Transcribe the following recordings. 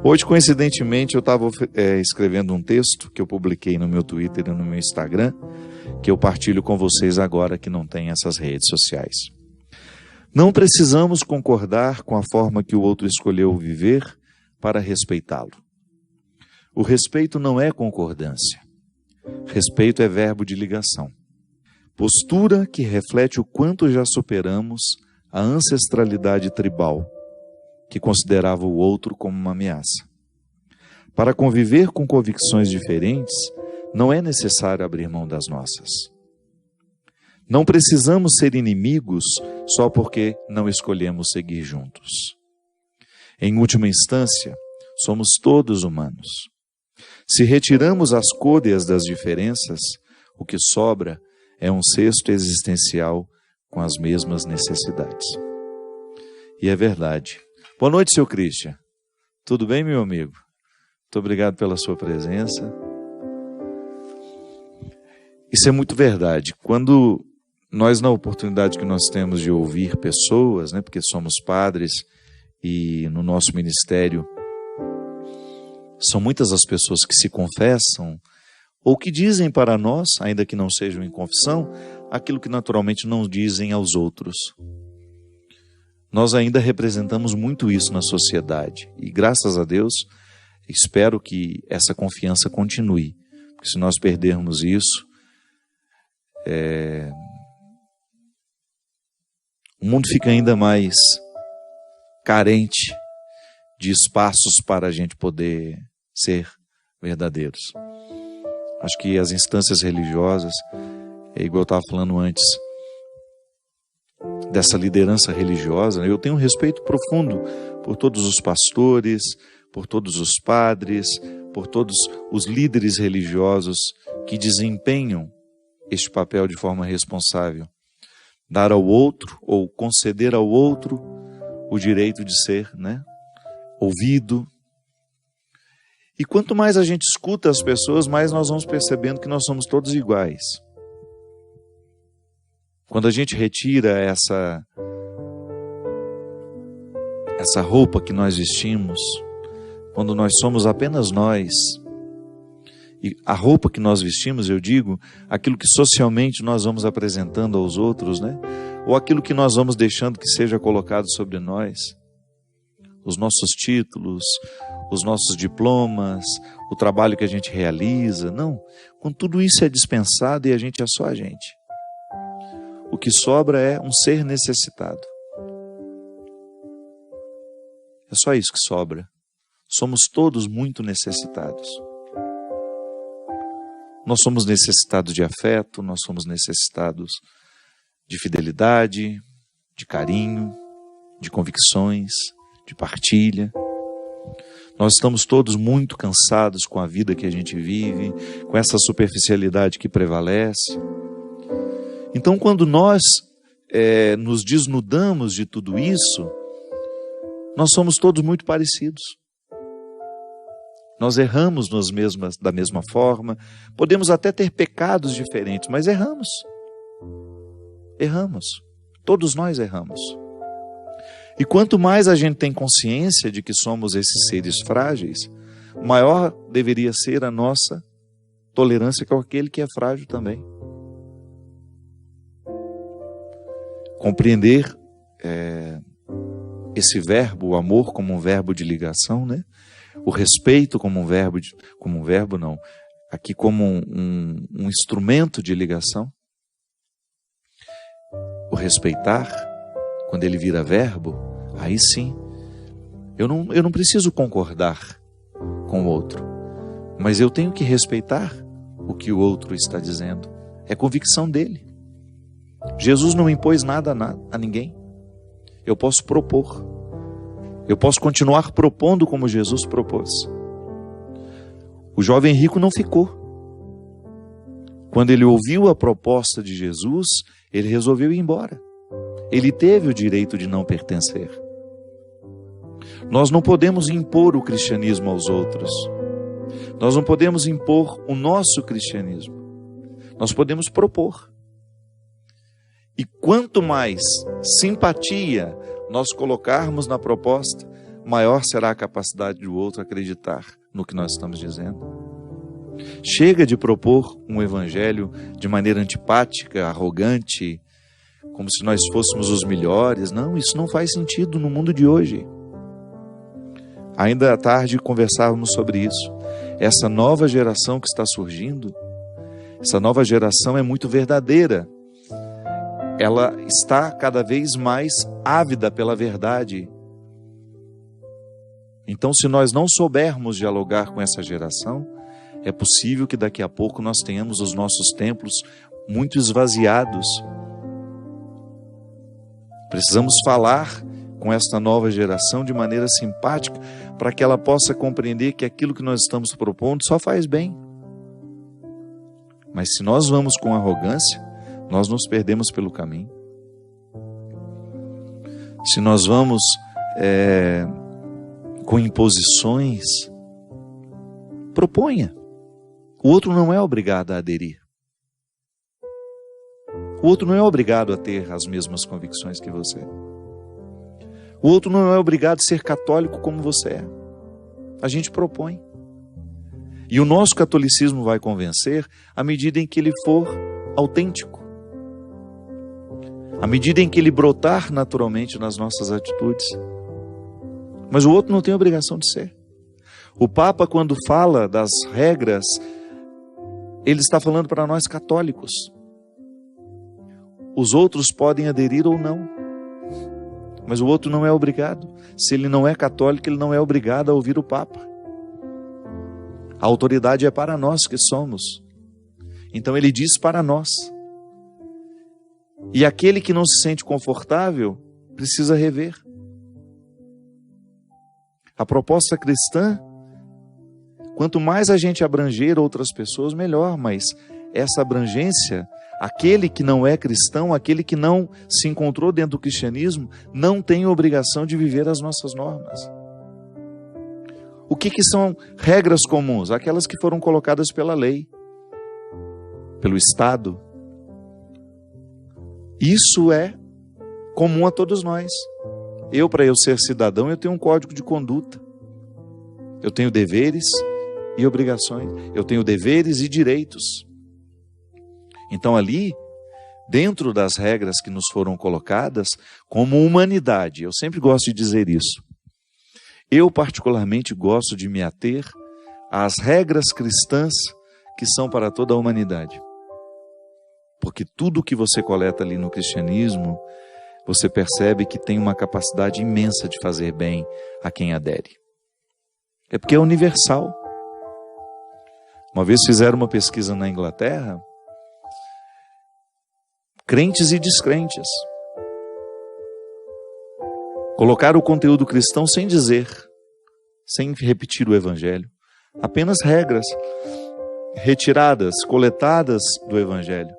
Hoje, coincidentemente, eu estava escrevendo um texto que eu publiquei no meu Twitter e no meu Instagram, que eu partilho com vocês agora que não tem essas redes sociais. Não precisamos concordar com a forma que o outro escolheu viver para respeitá-lo. O respeito não é concordância. Respeito é verbo de ligação. Postura que reflete o quanto já superamos a ancestralidade tribal, que considerava o outro como uma ameaça. Para conviver com convicções diferentes, não é necessário abrir mão das nossas. Não precisamos ser inimigos só porque não escolhemos seguir juntos. Em última instância, somos todos humanos. Se retiramos as côdeas das diferenças, o que sobra é um cesto existencial com as mesmas necessidades. E é verdade. Boa noite, seu Christian. Tudo bem, meu amigo? Muito obrigado pela sua presença. Isso é muito verdade. Quando nós, na oportunidade que nós temos de ouvir pessoas, né, porque somos padres e no nosso ministério são muitas as pessoas que se confessam ou que dizem para nós, ainda que não sejam em confissão, aquilo que naturalmente não dizem aos outros. Nós ainda representamos muito isso na sociedade e, graças a Deus, espero que essa confiança continue, porque se nós perdermos isso, o mundo fica ainda mais carente de espaços para a gente poder ser verdadeiros. Acho que as instâncias religiosas, igual eu estava falando antes, dessa liderança religiosa, eu tenho um respeito profundo por todos os pastores, por todos os padres, por todos os líderes religiosos que desempenham este papel de forma responsável. Dar ao outro, ou conceder ao outro, o direito de ser, ouvido. E quanto mais a gente escuta as pessoas, mais nós vamos percebendo que nós somos todos iguais. Quando a gente retira essa roupa que nós vestimos, quando nós somos apenas nós, e a roupa que nós vestimos, eu digo, aquilo que socialmente nós vamos apresentando aos outros, ou aquilo que nós vamos deixando que seja colocado sobre nós, os nossos títulos, os nossos diplomas, o trabalho que a gente realiza, não, quando tudo isso é dispensado e a gente é só a gente. O que sobra é um ser necessitado. É só isso que sobra. Somos todos muito necessitados. Nós somos necessitados de afeto, nós somos necessitados de fidelidade, de carinho, de convicções, de partilha. Nós estamos todos muito cansados com a vida que a gente vive, com essa superficialidade que prevalece. Então, quando nós nos desnudamos de tudo isso, nós somos todos muito parecidos. Nós erramos da mesma forma, podemos até ter pecados diferentes, mas erramos. Erramos. Todos nós erramos. E quanto mais a gente tem consciência de que somos esses seres frágeis, maior deveria ser a nossa tolerância com aquele que é frágil também. Compreender esse verbo, o amor como um verbo de ligação, o respeito como aqui como um instrumento de ligação. O respeitar, quando ele vira verbo, aí sim, eu não preciso concordar com o outro, mas eu tenho que respeitar o que o outro está dizendo. É convicção dele. Jesus não impôs nada a ninguém. Eu posso propor. Eu posso continuar propondo como Jesus propôs. O jovem rico não ficou. Quando ele ouviu a proposta de Jesus, ele resolveu ir embora. Ele teve o direito de não pertencer. Nós não podemos impor o cristianismo aos outros. Nós não podemos impor o nosso cristianismo. Nós podemos propor. E quanto mais simpatia nós colocarmos na proposta, maior será a capacidade do outro acreditar no que nós estamos dizendo. Chega de propor um evangelho de maneira antipática, arrogante, como se nós fôssemos os melhores. Não, isso não faz sentido no mundo de hoje. Ainda à tarde conversávamos sobre isso. Essa nova geração que está surgindo, essa nova geração é muito verdadeira. Ela está cada vez mais ávida pela verdade. Então, se nós não soubermos dialogar com essa geração, é possível que daqui a pouco nós tenhamos os nossos templos muito esvaziados. Precisamos falar com esta nova geração de maneira simpática, para que ela possa compreender que aquilo que nós estamos propondo só faz bem. Mas se nós vamos com arrogância, nós nos perdemos pelo caminho. Se nós vamos com imposições, proponha. O outro não é obrigado a aderir. O outro não é obrigado a ter as mesmas convicções que você. O outro não é obrigado a ser católico como você é. A gente propõe. E o nosso catolicismo vai convencer à medida em que ele for autêntico. À medida em que ele brotar naturalmente nas nossas atitudes. Mas o outro não tem obrigação de ser. O Papa, quando fala das regras, ele está falando para nós católicos. Os outros podem aderir ou não. Mas o outro não é obrigado. Se ele não é católico, ele não é obrigado a ouvir o Papa. A autoridade é para nós que somos. Então ele diz para nós. E aquele que não se sente confortável, precisa rever. A proposta cristã, quanto mais a gente abranger outras pessoas, melhor. Mas essa abrangência, aquele que não é cristão, aquele que não se encontrou dentro do cristianismo, não tem obrigação de viver as nossas normas. O que são regras comuns? Aquelas que foram colocadas pela lei, pelo Estado. Isso é comum a todos nós. Para eu ser cidadão, eu tenho um código de conduta. Eu tenho deveres e obrigações. Eu tenho deveres e direitos. Então ali, dentro das regras que nos foram colocadas, como humanidade, eu sempre gosto de dizer isso. Eu particularmente gosto de me ater às regras cristãs que são para toda a humanidade. Porque tudo que você coleta ali no cristianismo, você percebe que tem uma capacidade imensa de fazer bem a quem adere. É porque é universal. Uma vez fizeram uma pesquisa na Inglaterra, crentes e descrentes colocaram o conteúdo cristão sem dizer, sem repetir o evangelho. Apenas regras retiradas, coletadas do evangelho.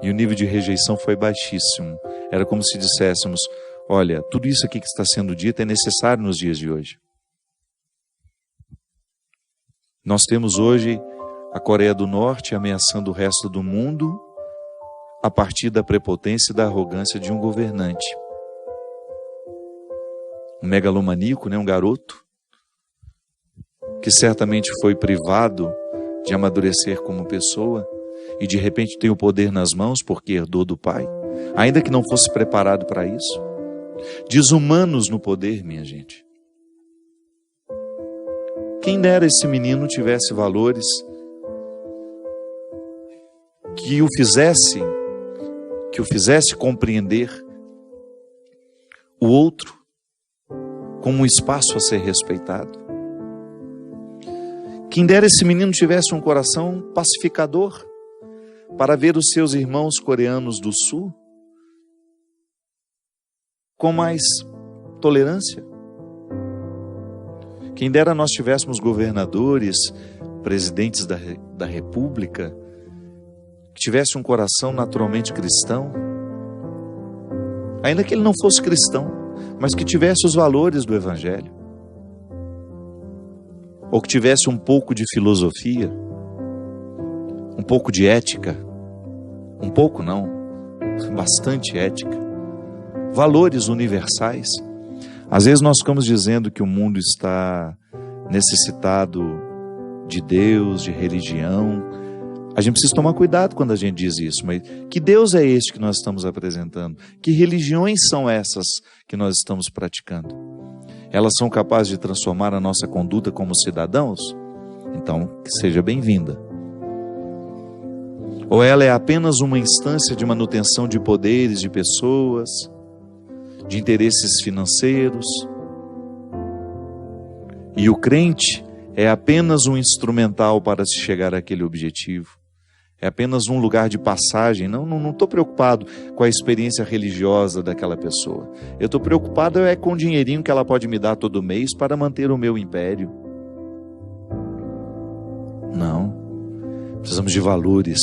E o nível de rejeição foi baixíssimo. Era como se disséssemos, olha, tudo isso aqui que está sendo dito é necessário nos dias de hoje. Nós temos hoje a Coreia do Norte ameaçando o resto do mundo a partir da prepotência e da arrogância de um governante. Um megalomaníaco, um garoto, que certamente foi privado de amadurecer como pessoa e de repente tem o poder nas mãos porque herdou do pai, ainda que não fosse preparado para isso. Desumanos no poder, minha gente. Quem dera esse menino tivesse valores que o fizesse compreender o outro como um espaço a ser respeitado. Quem dera esse menino tivesse um coração pacificador para ver os seus irmãos coreanos do sul com mais tolerância. Quem dera nós tivéssemos governadores, presidentes da República, que tivesse um coração naturalmente cristão, ainda que ele não fosse cristão, mas que tivesse os valores do Evangelho, ou que tivesse um pouco de filosofia, um pouco de ética, um pouco não, bastante ética, valores universais. Às vezes nós ficamos dizendo que o mundo está necessitado de Deus, de religião. A gente precisa tomar cuidado quando a gente diz isso, mas que Deus é este que nós estamos apresentando? Que religiões são essas que nós estamos praticando? Elas são capazes de transformar a nossa conduta como cidadãos? Então, que seja bem-vinda. Ou ela é apenas uma instância de manutenção de poderes, de pessoas, de interesses financeiros? E o crente é apenas um instrumental para se chegar àquele objetivo. É apenas um lugar de passagem. Não estou preocupado com a experiência religiosa daquela pessoa. Eu estou preocupado com o dinheirinho que ela pode me dar todo mês para manter o meu império. Não. Precisamos de valores.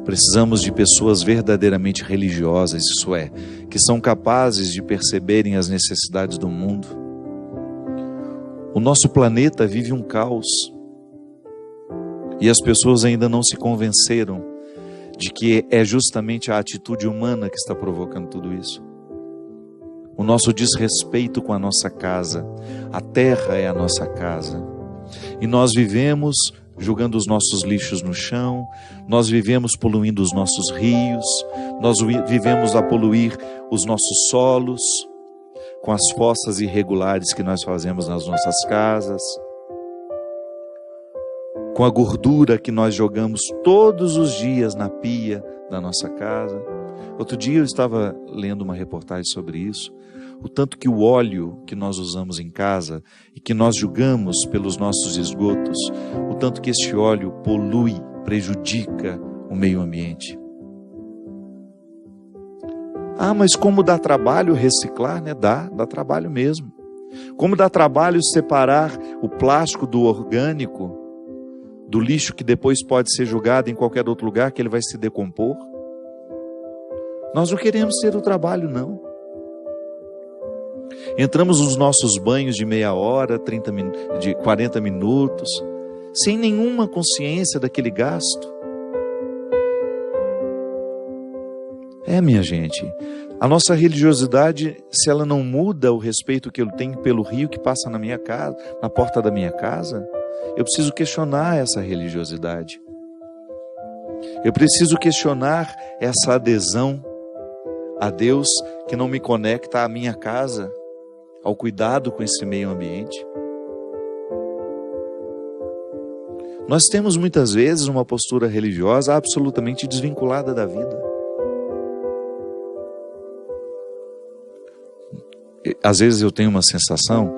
Precisamos de pessoas verdadeiramente religiosas, isso é, que são capazes de perceberem as necessidades do mundo. O nosso planeta vive um caos. E as pessoas ainda não se convenceram de que é justamente a atitude humana que está provocando tudo isso. O nosso desrespeito com a nossa casa. A terra é a nossa casa. E nós vivemos jogando os nossos lixos no chão, nós vivemos poluindo os nossos rios, nós vivemos a poluir os nossos solos, com as fossas irregulares que nós fazemos nas nossas casas, com a gordura que nós jogamos todos os dias na pia da nossa casa. Outro dia eu estava lendo uma reportagem sobre isso, o tanto que o óleo que nós usamos em casa e que nós jogamos pelos nossos esgotos, o tanto que este óleo polui, prejudica o meio ambiente. Ah, mas como dá trabalho reciclar, né? Dá trabalho mesmo. Como dá trabalho separar o plástico do orgânico, do lixo que depois pode ser jogado em qualquer outro lugar, que ele vai se decompor. Nós não queremos ter o trabalho, não. Entramos nos nossos banhos de meia hora, de 40 minutos, sem nenhuma consciência daquele gasto. Minha gente, a nossa religiosidade, se ela não muda o respeito que eu tenho pelo rio que passa na minha casa, na porta da minha casa, eu preciso questionar essa religiosidade. Eu preciso questionar essa adesão a Deus que não me conecta à minha casa, ao cuidado com esse meio ambiente. Nós temos muitas vezes uma postura religiosa absolutamente desvinculada da vida. Às vezes eu tenho uma sensação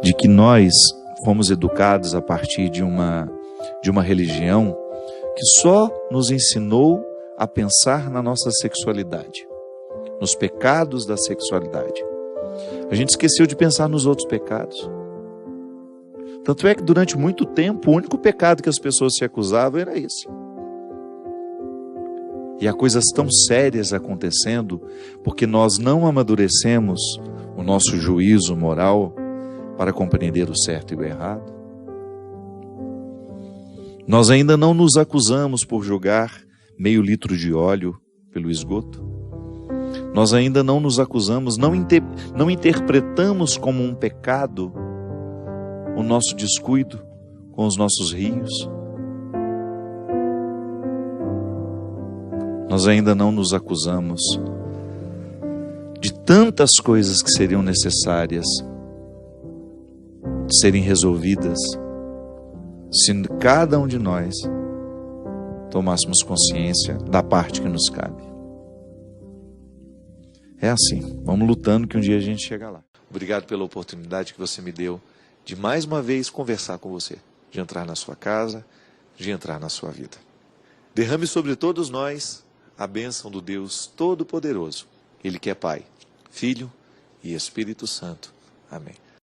de que nós fomos educados a partir de uma religião que só nos ensinou a pensar na nossa sexualidade, nos pecados da sexualidade. A gente esqueceu de pensar nos outros pecados. Tanto é que durante muito tempo o único pecado que as pessoas se acusavam era esse. E há coisas tão sérias acontecendo porque nós não amadurecemos o nosso juízo moral para compreender o certo e o errado. Nós ainda não nos acusamos por jogar meio litro de óleo pelo esgoto. Nós ainda não nos acusamos, não interpretamos como um pecado o nosso descuido com os nossos rios. Nós ainda não nos acusamos de tantas coisas que seriam necessárias de serem resolvidas se cada um de nós tomássemos consciência da parte que nos cabe. É assim, vamos lutando que um dia a gente chega lá. Obrigado pela oportunidade que você me deu de mais uma vez conversar com você, de entrar na sua casa, de entrar na sua vida. Derrame sobre todos nós a bênção do Deus Todo-Poderoso, Ele que é Pai, Filho e Espírito Santo. Amém.